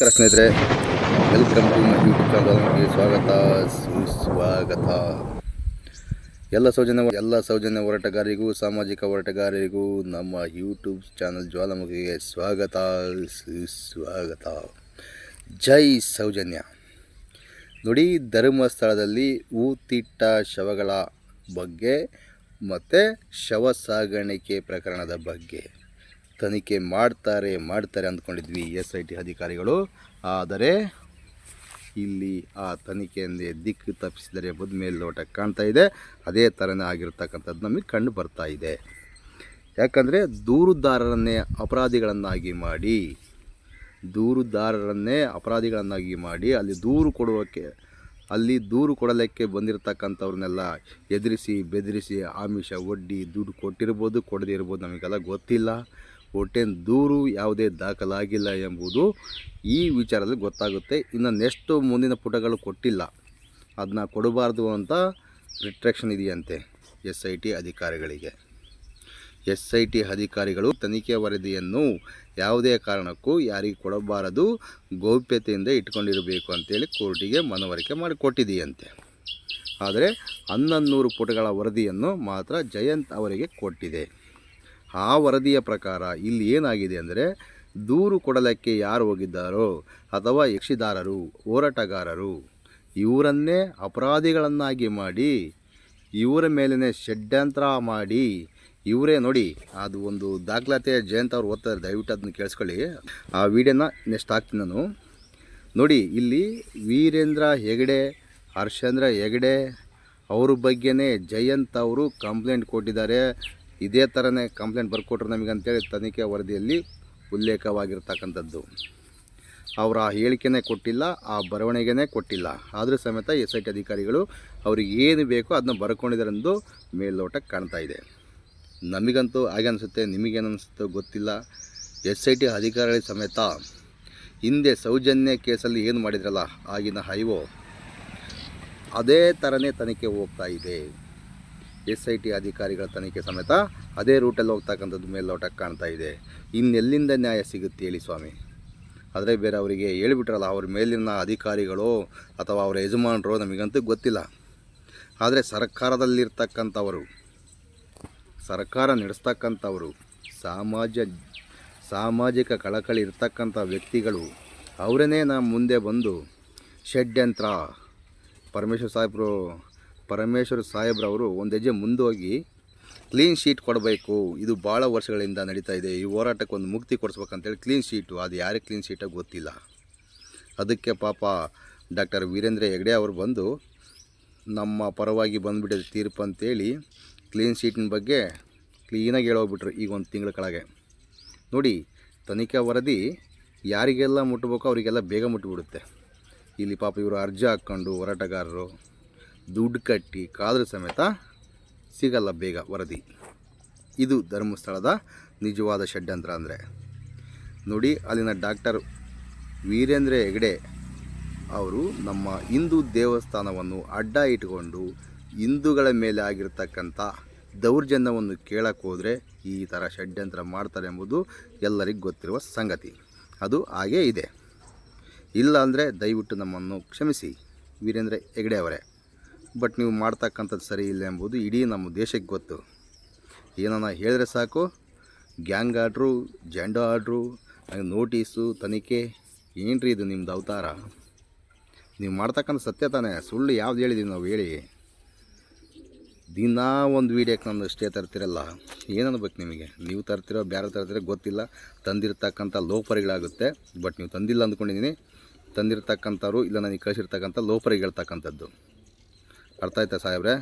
ನಮಸ್ಕಾರ ಸ್ನೇಹಿತರೆ, welcome to my YouTube ಚಾನಲ್ಗೆ ಸ್ವಾಗತ ಸುಸ್ವಾಗತ. ಎಲ್ಲ ಸೌಜನ್ಯ ಹೋರಾಟಗಾರರಿಗೂ ಸಾಮಾಜಿಕ ಹೋರಾಟಗಾರರಿಗೂ ನಮ್ಮ ಯೂಟ್ಯೂಬ್ ಚಾನಲ್ ಜ್ವಾಲಾಮುಖಿಗೆ ಸ್ವಾಗತ ಸುಸ್ವಾಗತ. ಜೈ ಸೌಜನ್ಯ. ನೋಡಿ, ಧರ್ಮಸ್ಥಳದಲ್ಲಿ ಊತಿಟ್ಟ ಶವಗಳ ಬಗ್ಗೆ ಮತ್ತು ಶವ ಸಾಗಾಣಿಕೆ ಪ್ರಕರಣದ ಬಗ್ಗೆ ತನಿಖೆ ಮಾಡ್ತಾರೆ ಅಂದ್ಕೊಂಡಿದ್ವಿ SIT ಅಧಿಕಾರಿಗಳು. ಆದರೆ ಇಲ್ಲಿ ಆ ತನಿಖೆಯಿಂದ ದಿಕ್ಕು ತಪ್ಪಿಸಿದರೆ ಎಂಬುದು ಮೇಲ್ನೋಟ ಕಾಣ್ತಾ ಇದೆ. ಅದೇ ಥರನೇ ಆಗಿರ್ತಕ್ಕಂಥದ್ದು ನಮಗೆ ಕಂಡು ಬರ್ತಾ ಇದೆ. ಯಾಕಂದರೆ ದೂರುದಾರರನ್ನೇ ಅಪರಾಧಿಗಳನ್ನಾಗಿ ಮಾಡಿ ಅಲ್ಲಿ ದೂರು ಕೊಡಲಿಕ್ಕೆ ಬಂದಿರತಕ್ಕಂಥವ್ರನ್ನೆಲ್ಲ ಎದುರಿಸಿ ಬೆದರಿಸಿ ಆಮಿಷ ಒಡ್ಡಿ ದುಡ್ಡು ಕೊಟ್ಟಿರ್ಬೋದು, ಕೊಡದೇ ಇರ್ಬೋದು, ನಮಗೆಲ್ಲ ಗೊತ್ತಿಲ್ಲ. ಒಟ್ಟೇನು ದೂರು ಯಾವುದೇ ದಾಖಲಾಗಿಲ್ಲ ಎಂಬುದು ಈ ವಿಚಾರದಲ್ಲಿ ಗೊತ್ತಾಗುತ್ತೆ. ಇನ್ನು ನೆಕ್ಸ್ಟ್ ಮುಂದಿನ ಪುಟಗಳು ಕೊಟ್ಟಿಲ್ಲ, ಅದನ್ನ ಕೊಡಬಾರ್ದು ಅಂತ ರಿಸ್ಟ್ರಿಕ್ಷನ್ ಇದೆಯಂತೆ SIT ಅಧಿಕಾರಿಗಳಿಗೆ. SIT ಅಧಿಕಾರಿಗಳು ತನಿಖೆ ವರದಿಯನ್ನು ಯಾವುದೇ ಕಾರಣಕ್ಕೂ ಯಾರಿಗೆ ಕೊಡಬಾರದು, ಗೌಪ್ಯತೆಯಿಂದ ಇಟ್ಕೊಂಡಿರಬೇಕು ಅಂತೇಳಿ ಕೋರ್ಟಿಗೆ ಮನವರಿಕೆ ಮಾಡಿಕೊಟ್ಟಿದೆಯಂತೆ. ಆದರೆ 1100 ಪುಟಗಳ ವರದಿಯನ್ನು ಮಾತ್ರ ಜಯಂತ್ ಅವರಿಗೆ ಕೊಟ್ಟಿದೆ. ಆ ವರದಿಯ ಪ್ರಕಾರ ಇಲ್ಲಿ ಏನಾಗಿದೆ ಅಂದರೆ, ದೂರು ಕೊಡಲಿಕ್ಕೆ ಯಾರು ಹೋಗಿದ್ದಾರೋ ಅಥವಾ ಯಕ್ಷಿದಾರರು, ಹೋರಾಟಗಾರರು ಇವರನ್ನೇ ಅಪರಾಧಿಗಳನ್ನಾಗಿ ಮಾಡಿ, ಇವರ ಮೇಲೇ ಷಡ್ಯಂತ್ರ ಮಾಡಿ, ಇವರೇ ನೋಡಿ, ಅದು ಒಂದು ದಾಖಲಾತಿ ಜಯಂತ್ ಅವ್ರು ಓದ್ತಾರೆ, ದಯವಿಟ್ಟು ಅದನ್ನ ಕೇಳಿಸ್ಕೊಳ್ಳಿ. ಆ ವಿಡಿಯೋನ ನೆಕ್ಸ್ಟ್ ಹಾಕ್ತೀನಿ ನಾನು. ನೋಡಿ, ಇಲ್ಲಿ ವೀರೇಂದ್ರ ಹೆಗಡೆ, ಹರ್ಷೇಂದ್ರ ಹೆಗಡೆ ಅವ್ರ ಬಗ್ಗೆನೇ ಜಯಂತ್ ಅವರು ಕಂಪ್ಲೇಂಟ್ ಕೊಟ್ಟಿದ್ದಾರೆ. ಇದೇ ಥರನೇ ಕಂಪ್ಲೇಂಟ್ ಬರ್ಕೊಟ್ರು ನಮಗೆ ಅಂತೇಳಿ ತನಿಖೆ ವರದಿಯಲ್ಲಿ ಉಲ್ಲೇಖವಾಗಿರ್ತಕ್ಕಂಥದ್ದು. ಅವರ ಹೇಳಿಕೆನೇ ಕೊಟ್ಟಿಲ್ಲ, ಆ ಬರವಣಿಗೆನೇ ಕೊಟ್ಟಿಲ್ಲ. ಆದರೂ ಸಮೇತ SIT ಅಧಿಕಾರಿಗಳು ಅವ್ರಿಗೆ ಏನು ಬೇಕೋ ಅದನ್ನ ಬರ್ಕೊಂಡಿದ್ದಾರೆಂದು ಮೇಲ್ನೋಟಕ್ಕೆ ಕಾಣ್ತಾ ಇದೆ. ನಮಗಂತೂ ಹಾಗೆ ಅನಿಸುತ್ತೆ, ನಿಮಗೇನು ಅನಿಸುತ್ತೋ ಗೊತ್ತಿಲ್ಲ. SIT ಅಧಿಕಾರಿಗಳ ಸಮೇತ ಹಿಂದೆ ಸೌಜನ್ಯ ಕೇಸಲ್ಲಿ ಏನು ಮಾಡಿದ್ರಲ್ಲ ಆಗಿನ IO, ಅದೇ ಥರನೇ ತನಿಖೆ ಹೋಗ್ತಾ ಇದೆ. SIT ಅಧಿಕಾರಿಗಳ ತನಿಖೆ ಸಮೇತ ಅದೇ ರೂಟಲ್ಲಿ ಹೋಗ್ತಕ್ಕಂಥದ್ದು ಮೇಲ್ನೋಟಕ್ಕೆ ಕಾಣ್ತಾ ಇದೆ. ಇನ್ನೆಲ್ಲಿಂದ ನ್ಯಾಯ ಸಿಗುತ್ತೆ ಹೇಳಿ ಸ್ವಾಮಿ? ಆದರೆ ಬೇರೆ ಅವರಿಗೆ ಹೇಳಿಬಿಟ್ರಲ್ಲ, ಅವ್ರ ಮೇಲಿನ ಅಧಿಕಾರಿಗಳು ಅಥವಾ ಅವರ ಯಜಮಾನರು, ನಮಗಂತೂ ಗೊತ್ತಿಲ್ಲ. ಆದರೆ ಸರ್ಕಾರದಲ್ಲಿರ್ತಕ್ಕಂಥವರು, ಸರ್ಕಾರ ನಡೆಸ್ತಕ್ಕಂಥವರು, ಸಾಮಾಜಿಕ ಕಳಕಳಿ ಇರ್ತಕ್ಕಂಥ ವ್ಯಕ್ತಿಗಳು ಅವರನ್ನೇ ನಮ್ಮ ಮುಂದೆ ಬಂದು ಷಡ್ಯಂತ್ರ, ಪರಮೇಶ್ವರ ಸಾಹೇಬ್ರವರು ಒಂದು ಹೆಜ್ಜೆ ಮುಂದೋಗಿ ಕ್ಲೀನ್ ಶೀಟ್ ಕೊಡಬೇಕು, ಇದು ಭಾಳ ವರ್ಷಗಳಿಂದ ನಡೀತಾ ಇದೆ, ಈ ಹೋರಾಟಕ್ಕೆ ಒಂದು ಮುಕ್ತಿ ಕೊಡಿಸ್ಬೇಕಂತೇಳಿ ಕ್ಲೀನ್ ಶೀಟು, ಅದು ಯಾರಿಗೆ ಕ್ಲೀನ್ ಶೀಟಾಗಿ ಗೊತ್ತಿಲ್ಲ. ಅದಕ್ಕೆ ಪಾಪ ಡಾಕ್ಟರ್ ವೀರೇಂದ್ರ ಹೆಗಡೆ ಅವರು ಬಂದು ನಮ್ಮ ಪರವಾಗಿ ಬಂದುಬಿಟ್ಟಿದೆ ತೀರ್ಪು ಅಂತೇಳಿ ಕ್ಲೀನ್ ಶೀಟಿನ ಬಗ್ಗೆ ಕ್ಲೀನಾಗಿ ಹೇಳೋಗ್ಬಿಟ್ರು ಈಗ ಒಂದು ತಿಂಗಳ ಕೆಳಗೆ. ನೋಡಿ, ತನಿಖಾ ವರದಿ ಯಾರಿಗೆಲ್ಲ ಮುಟ್ಟಬೇಕು ಅವರಿಗೆಲ್ಲ ಬೇಗ ಮುಟ್ಟಿಬಿಡುತ್ತೆ. ಇಲ್ಲಿ ಪಾಪ ಇವರು ಅರ್ಜಿ ಹಾಕ್ಕೊಂಡು ಹೋರಾಟಗಾರರು ದುಡ್ಡು ಕಟ್ಟಿ ಕಾದರೂ ಸಮೇತ ಸಿಗಲ್ಲ ಬೇಗ ವರದಿ. ಇದು ಧರ್ಮಸ್ಥಳದ ನಿಜವಾದ ಷಡ್ಯಂತ್ರ ಅಂದರೆ. ನೋಡಿ, ಅಲ್ಲಿನ ಡಾಕ್ಟರ್ ವೀರೇಂದ್ರ ಹೆಗಡೆ ಅವರು ನಮ್ಮ ಹಿಂದೂ ದೇವಸ್ಥಾನವನ್ನು ಅಡ್ಡ ಇಟ್ಕೊಂಡು ಹಿಂದೂಗಳ ಮೇಲೆ ಆಗಿರ್ತಕ್ಕಂಥ ದೌರ್ಜನ್ಯವನ್ನು ಕೇಳಕ್ಕೆ ಹೋದರೆ ಈ ಥರ ಷಡ್ಯಂತ್ರ ಮಾಡ್ತಾರೆ ಎಂಬುದು ಎಲ್ಲರಿಗೂ ಗೊತ್ತಿರುವ ಸಂಗತಿ. ಅದು ಹಾಗೇ ಇದೆ. ಇಲ್ಲ ಅಂದರೆ ದಯವಿಟ್ಟು ನಮ್ಮನ್ನು ಕ್ಷಮಿಸಿ ವೀರೇಂದ್ರ ಹೆಗಡೆ ಅವರೇ, ಬಟ್ ನೀವು ಮಾಡ್ತಕ್ಕಂಥದ್ದು ಸರಿ ಇಲ್ಲ ಎಂಬುದು ಇಡೀ ನಮ್ಮ ದೇಶಕ್ಕೆ ಗೊತ್ತು. ಏನನ್ನ ಹೇಳಿದ್ರೆ ಸಾಕು, ಗ್ಯಾಂಗ್ ಆರ್ಡ್ರು, ಜೆಂಡೋ ಆರ್ಡ್ರು, ನೋಟಿಸು, ತನಿಖೆ, ಏನ್ರಿ ಇದು ನಿಮ್ಮದು ಅವತಾರ? ನೀವು ಮಾಡ್ತಕ್ಕಂಥ ಸತ್ಯ ತಾನೇ, ಸುಳ್ಳು ಯಾವ್ದು ಹೇಳಿದ್ದೀವಿ ನಾವು ಹೇಳಿ? ದಿನಾ ಒಂದು ವೀಡಿಯೋಕ್ಕೆ ನಮ್ಮದು ಅಷ್ಟೇ ತರ್ತಿರಲ್ಲ, ಏನನ್ಬೇಕು ನಿಮಗೆ? ನೀವು ತರ್ತಿರೋ ಬೇರೆ ತರ್ತಿರೋ ಗೊತ್ತಿಲ್ಲ, ತಂದಿರ್ತಕ್ಕಂಥ ಲೋಪರಿಗಳಾಗುತ್ತೆ. ಬಟ್ ನೀವು ತಂದಿಲ್ಲ ಅಂದ್ಕೊಂಡಿದ್ದೀನಿ, ತಂದಿರ್ತಕ್ಕಂಥವ್ರು ಇಲ್ಲ ನನಗೆ ಕಳಿಸಿರ್ತಕ್ಕಂಥ ಲೋಪರಿಗೆ ಹೇಳ್ತಕ್ಕಂಥದ್ದು. ಅರ್ಥ ಆಯ್ತಾ ಸಾಹೇಬ್ರೆ?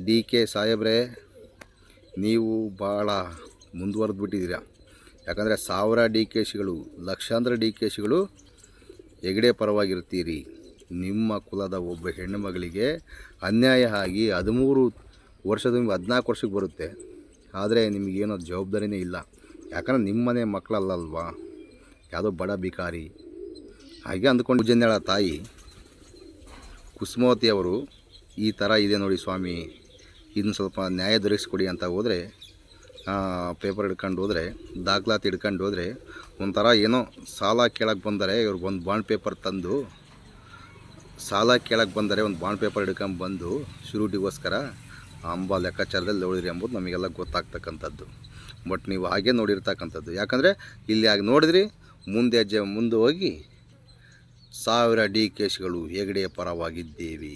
DK ಸಾಹೇಬ್ರೆ, ನೀವು ಭಾಳ ಮುಂದುವರೆದು ಬಿಟ್ಟಿದ್ದೀರ. ಯಾಕಂದರೆ 1000 DKಶಿಗಳು, ಲಕ್ಷಾಂತರ DKಶಿಗಳು ಹೆಗಡೆ ಪರವಾಗಿರ್ತೀರಿ. ನಿಮ್ಮ ಕುಲದ ಒಬ್ಬ ಹೆಣ್ಣು ಮಗಳಿಗೆ ಅನ್ಯಾಯ ಆಗಿ 13 ವರ್ಷದಿಂದ 14 ವರ್ಷಕ್ಕೆ ಬರುತ್ತೆ. ಆದರೆ ನಿಮಗೇನೋ ಜವಾಬ್ದಾರಿನೇ ಇಲ್ಲ. ಯಾಕಂದರೆ ನಿಮ್ಮನೆ ಮಕ್ಕಳಲ್ಲಲ್ವಾ, ಯಾವುದೋ ಬಡ ಬಿಕಾರಿ ಹಾಗೆ ಅಂದ್ಕೊಂಡು ಜನ್ಯಳ ತಾಯಿ ಕುಸುಮಾವತಿ ಅವರು ಈ ಥರ ಇದೆ ನೋಡಿ ಸ್ವಾಮಿ, ಇದನ್ನು ಸ್ವಲ್ಪ ನ್ಯಾಯ ದೊರಕಿಸ್ಕೊಡಿ ಅಂತ ಹೋದರೆ, ಪೇಪರ್ ಹಿಡ್ಕೊಂಡು ಹೋದರೆ, ದಾಖಲಾತಿ ಹಿಡ್ಕೊಂಡು ಹೋದರೆ ಒಂಥರ ಏನೋ ಸಾಲ ಕೇಳಕ್ಕೆ ಬಂದರೆ ಇವ್ರಿಗೊಂದು ಬಾಂಡ್ ಪೇಪರ್ ತಂದು ಸಾಲ ಕೇಳಕ್ಕೆ ಬಂದರೆ ಒಂದು ಬಾಂಡ್ ಪೇಪರ್ ಹಿಡ್ಕೊಂಬಂದು ಶುರುಟಿಗೋಸ್ಕರ ಅಂಬ ಲೆಕ್ಕಾಚಾರದಲ್ಲಿ ನೋಡಿರಿ ಎಂಬುದು ನಮಗೆಲ್ಲ ಗೊತ್ತಾಗ್ತಕ್ಕಂಥದ್ದು. ಬಟ್ ನೀವು ಹಾಗೆ ನೋಡಿರ್ತಕ್ಕಂಥದ್ದು. ಯಾಕಂದರೆ ಇಲ್ಲಿ ಹಾಗೆ ನೋಡಿದ್ರಿ ಮುಂದೆ ಹೋಗಿ 1000 ಡಿ ಕೇಸ್ಗಳು ಹೆಗಡೆಯ ಪರವಾಗಿದ್ದೇವೆ.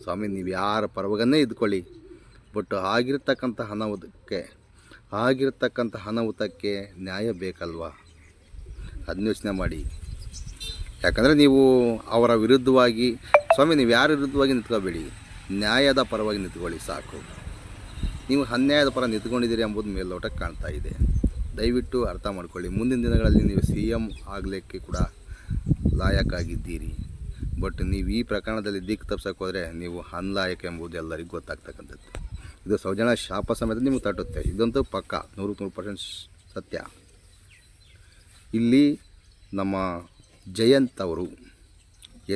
ಸ್ವಾಮಿ ನೀವು ಯಾರ ಪರವಾಗನ್ನೇ ಇದ್ಕೊಳ್ಳಿ, ಬಟ್ ಆಗಿರ್ತಕ್ಕಂಥ ಅನಾಹುತಕ್ಕೆ ನ್ಯಾಯ ಬೇಕಲ್ವಾ? ಅದನ್ನ ಯೋಚನೆ ಮಾಡಿ. ಯಾಕಂದರೆ ನೀವು ಅವರ ವಿರುದ್ಧವಾಗಿ ಸ್ವಾಮಿ ನೀವು ಯಾರ ವಿರುದ್ಧವಾಗಿ ನಿಂತ್ಕೋಬೇಡಿ, ನ್ಯಾಯದ ಪರವಾಗಿ ನಿಂತ್ಕೊಳ್ಳಿ ಸಾಕು. ನೀವು ಅನ್ಯಾಯದ ಪರ ನಿಂತ್ಕೊಂಡಿದ್ದೀರಿ ಎಂಬುದು ಮೇಲ್ನೋಟಕ್ಕೆ ಕಾಣ್ತಾ ಇದೆ. ದಯವಿಟ್ಟು ಅರ್ಥ ಮಾಡ್ಕೊಳ್ಳಿ. ಮುಂದಿನ ದಿನಗಳಲ್ಲಿ ನೀವು CM ಆಗಲಿಕ್ಕೆ ಕೂಡ ಲಾಯಕ್ಕಾಗಿದ್ದೀರಿ. ಬಟ್ ನೀವು ಈ ಪ್ರಕರಣದಲ್ಲಿ ದಿಕ್ಕು ತಪ್ಪಿಸೋಕೆ ಹೋದರೆ ನೀವು ಅನ್ಲಾಯಕ ಎಂಬುದು ಎಲ್ಲರಿಗೂ ಗೊತ್ತಾಗ್ತಕ್ಕಂಥದ್ದು. ಇದು ಸೌಜನ್ಯ ಶಾಪ ಸಮೇತ ನಿಮಗೆ ತಟ್ಟುತ್ತೆ. ಇದಂತೂ ಪಕ್ಕ 100% ಸತ್ಯ. ಇಲ್ಲಿ ನಮ್ಮ ಜಯಂತ್ ಅವರು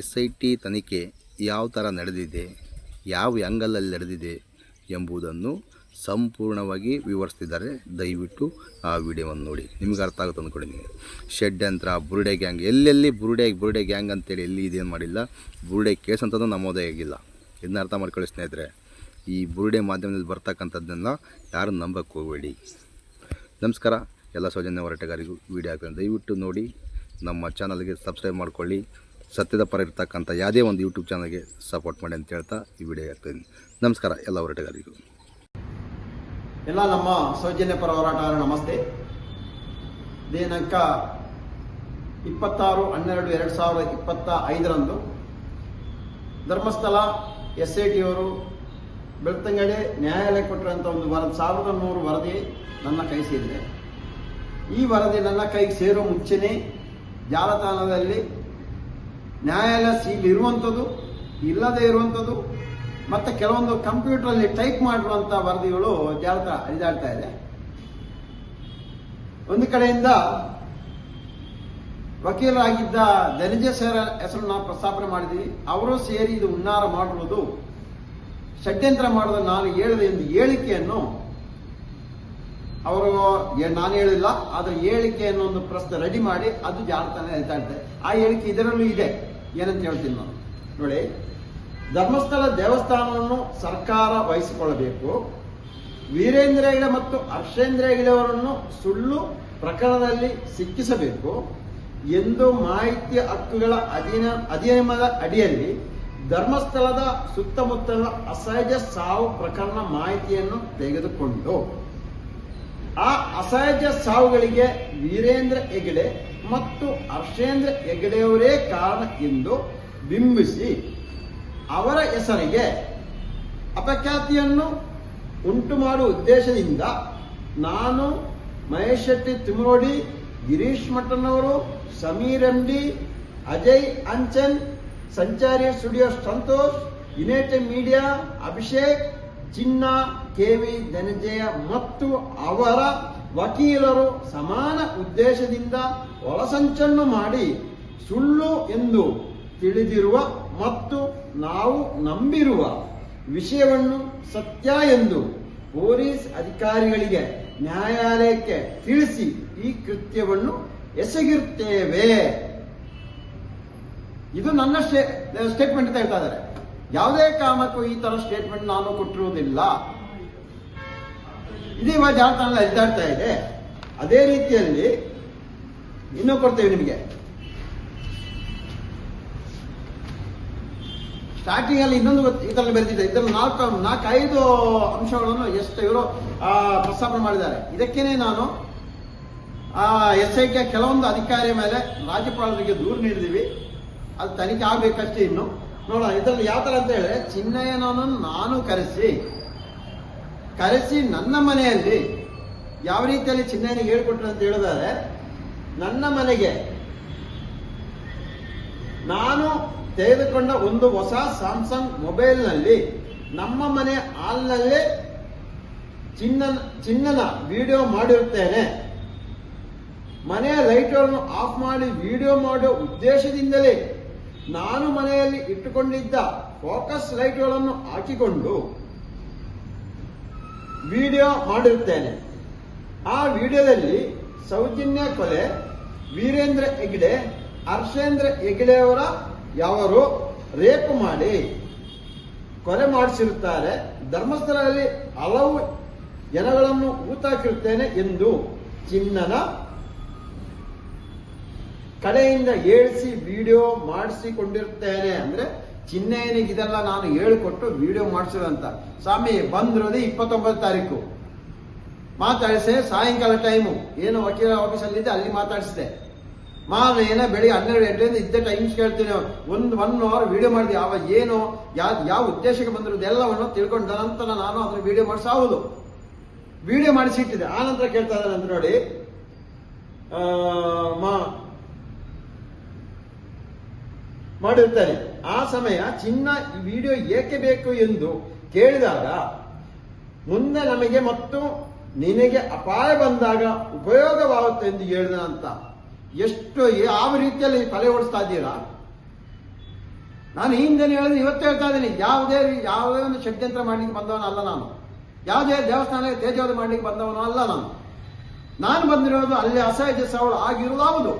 SIT ತನಿಖೆ ಯಾವ ಥರ ನಡೆದಿದೆ, ಯಾವ ಆ್ಯಂಗಲಲ್ಲಿ ನಡೆದಿದೆ ಎಂಬುದನ್ನು ಸಂಪೂರ್ಣವಾಗಿ ವಿವರಿಸ್ತಿದ್ದಾರೆ. ದಯವಿಟ್ಟು ಆ ವಿಡಿಯೋವನ್ನು ನೋಡಿ, ನಿಮಗೆ ಅರ್ಥ ಆಗುತ್ತೆ ಅಂದ್ಕೊಳ್ಳಿ. ನಿಮಗೆ ಷಡ್ಯಂತ್ರ, ಬುರುಡೆ ಗ್ಯಾಂಗ್, ಎಲ್ಲೆಲ್ಲಿ ಬುರುಡೆ ಗ್ಯಾಂಗ್ ಅಂತೇಳಿ ಎಲ್ಲಿ ಇದೇನು ಮಾಡಿಲ್ಲ. ಬುರುಡೆ ಕೇಸ್ ಅಂತಲೂ ನಮೋದೇ ಆಗಿಲ್ಲ. ಇದನ್ನ ಅರ್ಥ ಮಾಡ್ಕೊಳ್ಳಿ ಸ್ನೇಹಿತರೆ. ಈ ಬುರುಡೆ ಮಾಧ್ಯಮದಲ್ಲಿ ಬರ್ತಕ್ಕಂಥದ್ದನ್ನು ಯಾರು ನಂಬಕ್ಕೆ ಹೋಗಬೇಡಿ. ನಮಸ್ಕಾರ ಎಲ್ಲ ಸೌಜನ್ಯ ಹೋರಾಟಗಾರಿಗೂ ವಿಡಿಯೋ ಹಾಕ್ತೀನಿ. ದಯವಿಟ್ಟು ನೋಡಿ, ನಮ್ಮ ಚಾನಲ್ಗೆ ಸಬ್ಸ್ಕ್ರೈಬ್ ಮಾಡ್ಕೊಳ್ಳಿ. ಸತ್ಯದ ಪರ ಇರ್ತಕ್ಕಂಥ ಯಾವುದೇ ಒಂದು ಯೂಟ್ಯೂಬ್ ಚಾನಲ್ಗೆ ಸಪೋರ್ಟ್ ಮಾಡಿ ಅಂತ ಹೇಳ್ತಾ ಈ ವಿಡಿಯೋ ಹಾಕ್ತೀನಿ. ನಮಸ್ಕಾರ ಎಲ್ಲ ಹೋರಾಟಗಾರಿಗೂ. ಎಲ್ಲ ನಮ್ಮ ಸೌಜನ್ಯ ಪರ ಹೋರಾಟಗಾರ ನಮಸ್ತೆ. ದಿನಾಂಕ 26/12/2025 ಧರ್ಮಸ್ಥಳ SIT ಅವರು ಬೆಳ್ತಂಗಡಿ ನ್ಯಾಯಾಲಯ ಕೊಟ್ಟಿರುವಂಥ ಒಂದು 1100 ವರದಿ ನನ್ನ ಕೈ ಸೇರಿದೆ. ಈ ವರದಿ ನನ್ನ ಕೈಗೆ ಸೇರೋ ಮುಂಚೆನೇ ಜಾಲತಾಣದಲ್ಲಿ ನ್ಯಾಯಾಲಯ ಸೀಲ್ ಇರುವಂಥದ್ದು, ಇಲ್ಲದೇ ಇರುವಂಥದ್ದು ಮತ್ತು ಕೆಲವೊಂದು ಕಂಪ್ಯೂಟರಲ್ಲಿ ಟೈಪ್ ಮಾಡಿರುವಂಥ ವರದಿಗಳು ಹರಿದಾಡ್ತಾ ಇದೆ. ಒಂದು ಕಡೆಯಿಂದ ವಕೀಲರಾಗಿದ್ದ ಧನಂಜಯ ಸರ್ ಹೆಸರು ನಾವು ಪ್ರಸ್ತಾಪನೆ ಮಾಡಿದ್ದೀವಿ. ಅವರು ಸೇರಿ ಇದು ಹುನ್ನಾರ ಮಾಡಿರುವುದು, ಷಡ್ಯಂತ್ರ ಮಾಡೋದು ನಾನು ಹೇಳಿದ ಎಂದು ಹೇಳಿಕೆಯನ್ನು ಅವರು ನಾನು ಹೇಳಿಲ್ಲ, ಅದರ ಹೇಳಿಕೆಯನ್ನು ಒಂದು ಪ್ರಶ್ನೆ ರೆಡಿ ಮಾಡಿ ಅದು ಜಾಲತಾಣ ಹೇಳ್ತಾ ಇರ್ತಾರೆ. ಆ ಹೇಳಿಕೆ ಇದರಲ್ಲೂ ಇದೆ. ಏನಂತ ಹೇಳ್ತೀನಿ ನಾನು ನೋಡಿ. ಧರ್ಮಸ್ಥಳ ದೇವಸ್ಥಾನವನ್ನು ಸರ್ಕಾರ ವಹಿಸಿಕೊಳ್ಳಬೇಕು. ವೀರೇಂದ್ರ ಹೆಗಡೆ ಮತ್ತು ಹರ್ಷೇಂದ್ರ ಹೆಗಡೆ ಅವರನ್ನು ಸುಳ್ಳು ಪ್ರಕರಣದಲ್ಲಿ ಸಿಕ್ಕಿಸಬೇಕು ಎಂದು ಮಾಹಿತಿ ಹಕ್ಕುಗಳ ಅಧಿನಿಯಮದ ಅಡಿಯಲ್ಲಿ ಧರ್ಮಸ್ಥಳದ ಸುತ್ತಮುತ್ತಲ ಅಸಹಜ ಸಾವು ಪ್ರಕರಣ ಮಾಹಿತಿಯನ್ನು ತೆಗೆದುಕೊಂಡು ಆ ಅಸಹಜ ಸಾವುಗಳಿಗೆ ವೀರೇಂದ್ರ ಹೆಗಡೆ ಮತ್ತು ಹರ್ಷೇಂದ್ರ ಹೆಗಡೆಯವರೇ ಕಾರಣ ಎಂದು ಬಿಂಬಿಸಿ ಅವರ ಹೆಸರಿಗೆ ಅಪಖ್ಯಾತಿಯನ್ನು ಉಂಟು ಮಾಡುವ ಉದ್ದೇಶದಿಂದ ನಾನು, ಮಹೇಶ್ ಶೆಟ್ಟಿ ತಿಮರೋಡಿ, ಗಿರೀಶ್ ಮಠನವರು, ಸಮೀರ್ MD, ಅಜಯ್ ಅಂಚನ್, ಸಂಚಾರಿ studio Santosh, United media Abhishek, ಚಿನ್ನ, KV ಧನಂಜಯ ಮತ್ತು ಅವರ ವಕೀಲರು ಸಮಾನ ಉದ್ದೇಶದಿಂದ ಒಳಸಂಚನ್ನು ಮಾಡಿ ಸುಳ್ಳು ಎಂದು ತಿಳಿದಿರುವ ಮತ್ತು ನಾವು ನಂಬಿರುವ ವಿಷಯವನ್ನು ಸತ್ಯ ಎಂದು ಪೊಲೀಸ್ ಅಧಿಕಾರಿಗಳಿಗೆ ನ್ಯಾಯಾಲಯಕ್ಕೆ ತಿಳಿಸಿ ಈ ಕೃತ್ಯವನ್ನು ಎಸಗಿರುತ್ತೇವೆ. ಇದು ನನ್ನ ಸ್ಟೇಟ್ಮೆಂಟ್ ಅಂತ ಹೇಳ್ತಾ ಇದ್ದಾರೆ. ಯಾವುದೇ ಕಾರಣಕ್ಕೂ ಈ ತರ ಸ್ಟೇಟ್ಮೆಂಟ್ ನಾನು ಕೊಟ್ಟಿರುವುದಿಲ್ಲ. ಇದೀಗ ಜಾಲತಾಣ ಎದ್ದಾಡ್ತಾ ಇದೆ. ಅದೇ ರೀತಿಯಲ್ಲಿ ಇನ್ನೂ ಕೊಡ್ತೇವೆ ನಿಮಗೆ. ಸ್ಟಾರ್ಟಿಂಗ್ ಅಲ್ಲಿ ಇನ್ನೊಂದು ಇದರಲ್ಲಿ ಬರೆದಿದೆ. ಇದರಲ್ಲಿ 4-5 ಅಂಶಗಳನ್ನು ಎಷ್ಟು ಇವರು ಪ್ರಸ್ತಾಪನೆ ಮಾಡಿದ್ದಾರೆ. ಇದಕ್ಕೇನೆ ನಾನು SIT ಕೆಲವೊಂದು ಅಧಿಕಾರಿಯ ಮೇಲೆ ರಾಜ್ಯಪಾಲರಿಗೆ ದೂರು ನೀಡಿದೀವಿ. ಅದು ತನಿಖೆ ಆಗ್ಬೇಕಷ್ಟೇ. ಇನ್ನು ನೋಡೋಣ ಇದರಲ್ಲಿ ಯಾವ ತರ ಅಂತ ಹೇಳಿದ್ರೆ, ಚಿನ್ನಯ್ಯನನ್ನು ನಾನು ಕರೆಸಿ ನನ್ನ ಮನೆಯಲ್ಲಿ ಯಾವ ರೀತಿಯಲ್ಲಿ ಚಿನ್ನಯ್ಯನಿಗೆ ಹೇಳ್ಕೊಟ್ರು ಅಂತ ಹೇಳಿದರೆ, ನನ್ನ ಮನೆಗೆ ನಾನು ತೆಗೆದುಕೊಂಡ ಒಂದು ಹೊಸ ಸ್ಯಾಮ್ಸಂಗ್ ಮೊಬೈಲ್ನಲ್ಲಿ ನಮ್ಮ ಮನೆ ಹಾಲ್ನಲ್ಲೇ ಚಿನ್ನನ ವಿಡಿಯೋ ಮಾಡಿರುತ್ತೇನೆ. ಮನೆಯ ಲೈಟ್ಗಳನ್ನು ಆಫ್ ಮಾಡಿ ವಿಡಿಯೋ ಮಾಡುವ ಉದ್ದೇಶದಿಂದಲೇ ನಾನು ಮನೆಯಲ್ಲಿ ಇಟ್ಟುಕೊಂಡಿದ್ದ ಫೋಕಸ್ ಲೈಟ್ಗಳನ್ನು ಹಾಕಿಕೊಂಡು ವಿಡಿಯೋ ಮಾಡಿರುತ್ತೇನೆ. ಆ ವಿಡಿಯೋದಲ್ಲಿ ಸೌಜನ್ಯ ಕೊಲೆ ವೀರೇಂದ್ರ ಹೆಗ್ಡೆ, ಹರ್ಷೇಂದ್ರ ಹೆಗ್ಡೆಯವರ ಯಾವರು ರೇಪ್ ಮಾಡಿ ಕೊಲೆ ಮಾಡಿಸಿರುತ್ತಾರೆ. ಧರ್ಮಸ್ಥಳದಲ್ಲಿ ಹಲವು ಜನಗಳನ್ನು ಊತಾಕಿರುತ್ತೇನೆ ಎಂದು ಚಿನ್ನನ ಕಡೆಯಿಂದ ಹೇಳಿಸಿ ವಿಡಿಯೋ ಮಾಡಿಸಿಕೊಂಡಿರುತ್ತೇನೆ. ಅಂದ್ರೆ ಚಿನ್ನಯ್ಯನಿಗೆ ಇದೆಲ್ಲ ನಾನು ಹೇಳಿಕೊಟ್ಟು ವಿಡಿಯೋ ಮಾಡಿಸಿದಂತ. ಸ್ವಾಮಿ ಬಂದಿರೋದು 29 ತಾರೀಕು ಮಾತಾಡಿಸೆ, ಸಾಯಂಕಾಲ ಟೈಮು ಏನು ವಕೀಲ ಆಫೀಸಲ್ಲಿದ್ದೆ ಅಲ್ಲಿ ಮಾತಾಡಿಸಿದೆ. ಮಾರನೇನ ಬೆಳಿಗ್ಗೆ 12 ಗಂಟೆಯಿಂದ ಇದ್ದ ಟೈಮ್ಸ್ ಕೇಳ್ತೀನಿ. 1 ಅವರ್ ವಿಡಿಯೋ ಮಾಡಿದೆ. ಅವ ಏನು ಯಾವ ಉದ್ದೇಶಕ್ಕೆ ಬಂದಿರೋದು ಎಲ್ಲವನ್ನು ತಿಳ್ಕೊಂಡ ನಂತರ ನಾನು ಅದನ್ನ ವಿಡಿಯೋ ಮಾಡಿಸೋದು, ವಿಡಿಯೋ ಮಾಡಿಸಿಟ್ಟಿದೆ. ಆ ನಂತರ ಕೇಳ್ತಾ ಇದ್ದಾನೆ ಅಂತ ನೋಡಿ. ಮಾಡಿರ್ತಾನೆ. ಆ ಸಮಯ ಚಿನ್ನ ಈ ವಿಡಿಯೋ ಏಕೆ ಬೇಕು ಎಂದು ಕೇಳಿದಾಗ, ಮುಂದೆ ನಮಗೆ ಮತ್ತು ನಿನಗೆ ಅಪಾಯ ಬಂದಾಗ ಉಪಯೋಗವಾಗುತ್ತೆ ಎಂದು ಹೇಳಿದ ಅಂತ. ಎಷ್ಟು ಯಾವ ರೀತಿಯಲ್ಲಿ ತಲೆ ಓಡಿಸ್ತಾ ಇದ್ದೀರಾ? ನಾನು ಹಿಂದೆ ಹೇಳಿದ್ರೆ ಇವತ್ತು ಹೇಳ್ತಾ ಇದ್ದೀನಿ, ಯಾವುದೇ ಒಂದು ಷಡ್ಯಂತ್ರ ಮಾಡ್ಲಿಕ್ಕೆ ಬಂದವನಲ್ಲ ನಾನು. ಯಾವುದೇ ದೇವಸ್ಥಾನಕ್ಕೆ ತೇಜೋಧ ಮಾಡ್ಲಿಕ್ಕೆ ಬಂದವನು ಅಲ್ಲ ನಾನು ಬಂದಿರೋದು ಅಲ್ಲಿ ಅಸಹಜ ಸಾವು ಆಗಿರೋದು ಹೌದು.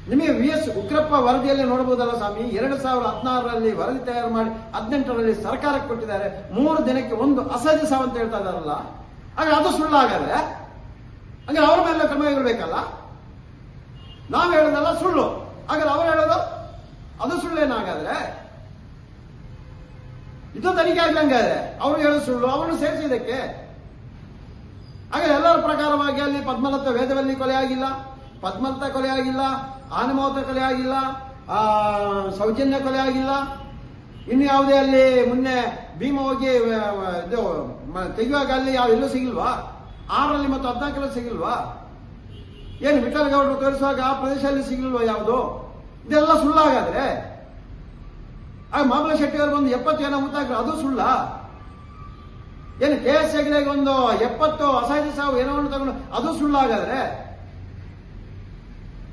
ನಿಮಗೆ VS ಉಗ್ರಪ್ಪ ವರದಿಯಲ್ಲಿ ನೋಡಬಹುದಲ್ಲ ಸ್ವಾಮಿ. 2016ರಲ್ಲಿ ವರದಿ ತಯಾರು ಮಾಡಿ 18ರಲ್ಲಿ ಸರ್ಕಾರಕ್ಕೆ ಕೊಟ್ಟಿದ್ದಾರೆ. 3 ದಿನಕ್ಕೆ 1 ಅಸಹಜ ಸಾವು ಅಂತ ಹೇಳ್ತಾ ಇದಾರಲ್ಲ, ಹಾಗೆ ಅದು ಸುಳ್ಳಾಗಾದ್ರೆ ಹಂಗೆ ಅವ್ರ ಮೇಲೆ ಕ್ರಮ ಇರಬೇಕಲ್ಲ. ನಾವು ಹೇಳೋದಲ್ಲ ಸುಳ್ಳು, ಹಾಗಾದ್ರೆ ಅವ್ರು ಹೇಳೋದು ಅದು ಸುಳ್ಳೇನಾಗಾದ್ರೆ ಇದು ತನಿಖೆ ಆಗ್ಲಂಗಾದ್ರೆ ಅವ್ರು ಹೇಳೋದು ಸುಳ್ಳು, ಅವನು ಸೇರಿಸಿದಕ್ಕೆ. ಹಾಗೆ ಎಲ್ಲರ ಪ್ರಕಾರವಾಗಿ ಅಲ್ಲಿ ಪದ್ಮಲತಾ ವೇದವಲ್ಲಿ ಕೊಲೆ ಆಗಿಲ್ಲ, ಪದ್ಮಲತಾ ಕೊಲೆ ಆಗಿಲ್ಲ, ಆನಮೋತ ಕೊಲೆ ಆಗಿಲ್ಲ, ಸೌಜನ್ಯ ಕೊಲೆ ಆಗಿಲ್ಲ. ಇನ್ನು ಯಾವುದೇ ಅಲ್ಲಿ ಮೊನ್ನೆ ಭೀಮ ಹೋಗಿ ಇದು ತೆಗೆಯುವಾಗ ಅಲ್ಲಿ ಎಲ್ಲೂ ಸಿಗಿಲ್ವಾ? 6ರಲ್ಲಿ ಮತ್ತು 14ರಲ್ಲಿ ಸಿಗಿಲ್ವಾ? ಏನು ವಿಠಲಗೌಡರು ತೋರಿಸುವಾಗ ಆ ಪ್ರದೇಶದಲ್ಲಿ ಸಿಗಿಲ್ವಾ ಯಾವುದು? ಇದೆಲ್ಲ ಸುಳ್ಳಾಗಾದ್ರೆ ಮಾಮಲ ಶೆಟ್ಟಿ ಅವರು ಒಂದು 70 ಜನ ಮುತ್ತಾಗ್ರು, ಅದು ಸುಳ್ಳ? ಏನು KS ಹೆಗ್ಡೆಗೆ ಒಂದು 70 ಅಸಹಜ ಸಾವು ಏನೋ ತಗೊಂಡು ಅದು ಸುಳ್ಳಾಗಾದ್ರೆ,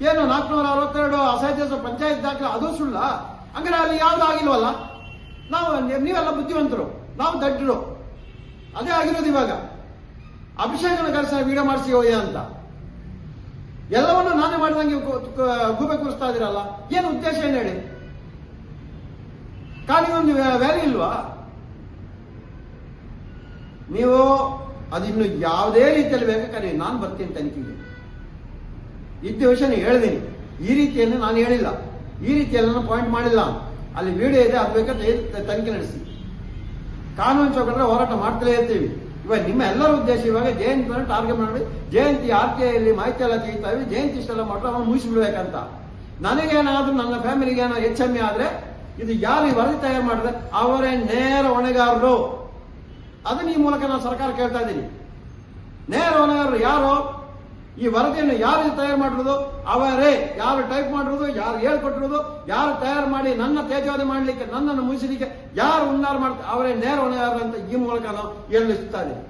ಏನು 462 ಅಸಹಜ ಪಂಚಾಯತ್ ದಾಖಲೆ ಅದು ಸುಳ್ಳ? ಹಂಗಾರೆ ಅಲ್ಲಿ ಯಾವ್ದು ಆಗಿಲ್ವಲ್ಲ? ನೀವೆಲ್ಲ ಬುದ್ಧಿವಂತರು, ನಾವು ದಡ್ಡರು. ಅದೇ ಆಗಿರೋದು ಇವಾಗ. ಅಭಿಷೇಕನ ಕರೆಸ ವಿಡಿಯೋ ಮಾಡಿಸಿ ಹೋಯ್ಯ ಅಂತ ಎಲ್ಲವನ್ನು ನಾನೇ ಮಾಡಿದಂಗೆ ಗೂಬೆ ಕೂರಿಸ್ತಾ ಇದೀರಲ್ಲ, ಏನು ಉದ್ದೇಶ ಏನು ಹೇಳಿ? ಕಾಲಿಗೊಂದು ವ್ಯಾಲ್ಯೂ ಇಲ್ವಾ? ನೀವು ಅದಿನ್ನು ಯಾವುದೇ ರೀತಿಯಲ್ಲಿ ಬೇಕಾದ್ರೆ ನಾನು ಬರ್ತೀನಿ ತನಿಖೆಗೆ. ಇದ್ದ ವಿಷಯ ಹೇಳಿದ್ದೀನಿ. ಈ ರೀತಿಯನ್ನು ನಾನು ಹೇಳಿಲ್ಲ, ಈ ರೀತಿಯಲ್ಲಿ ನಾನು ಪಾಯಿಂಟ್ ಮಾಡಿಲ್ಲ. ಅಲ್ಲಿ ವಿಡಿಯೋ ಇದೆ, ಅದು ಬೇಕಾದ್ರೆ ತನಿಖೆ ನಡೆಸಿ. ಕಾನೂನು ಚೌಕಟ್ಟಲ್ಲಿ ಹೋರಾಟ ಮಾಡ್ತಲೇ ಇರ್ತೀವಿ. ಇವಾಗ ನಿಮ್ಮ ಎಲ್ಲರ ಉದ್ದೇಶ ಇವಾಗ ಜಯಂತಿ ಟಾರ್ಗೆಟ್ ಮಾಡಿ, ಜಯಂತಿ RTIಯಲ್ಲಿ ಮಾಹಿತಿ ಎಲ್ಲ ತೆಗಿತಾವೆ, ಜಯಂತಿ ಇಷ್ಟೆಲ್ಲ ಮಾಡ್ರೆ ಅವನು ಮುಗಿಸ್ಬಿಡ್ಬೇಕಂತ. ನನಗೇನಾದ್ರೂ ನನ್ನ ಫ್ಯಾಮಿಲಿಗೆ ಏನೋ HME ಆದ್ರೆ ಇದು ಯಾರು ಈ ವರದಿ ತಯಾರು ಮಾಡಿದ್ರೆ ಅವರೇ ನೇರ ಹೊಣೆಗಾರರು. ಅದನ್ನ ಈ ಮೂಲಕ ನಾನು ಸರ್ಕಾರ ಕೇಳ್ತಾ ಇದ್ದೀನಿ. ನೇರ ಹೊಣೆಗಾರರು ಯಾರು? ಈ ವರದಿಯನ್ನು ಯಾರು ತಯಾರು ಮಾಡಿರೋದು ಅವರೇ. ಯಾರು ಟೈಪ್ ಮಾಡಿರೋದು, ಯಾರು ಹೇಳ್ಕೊಟ್ಟಿರೋದು, ಯಾರು ತಯಾರು ಮಾಡಿ ನನ್ನ ತೇಜೋವಧೆ ಮಾಡಲಿಕ್ಕೆ, ನನ್ನನ್ನು ಮುಗಿಸಲಿಕ್ಕೆ ಯಾರು ಹುನ್ನಾರ ಮಾಡ್ತಾರೆ ಅವರೇ ನೇರ ಹೊಣೆಗಾರರು ಅಂತ ಈ ಮೂಲಕ ನಾವು ಹೇಳಿಸ್ತಾ ಇದ್ದೀನಿ.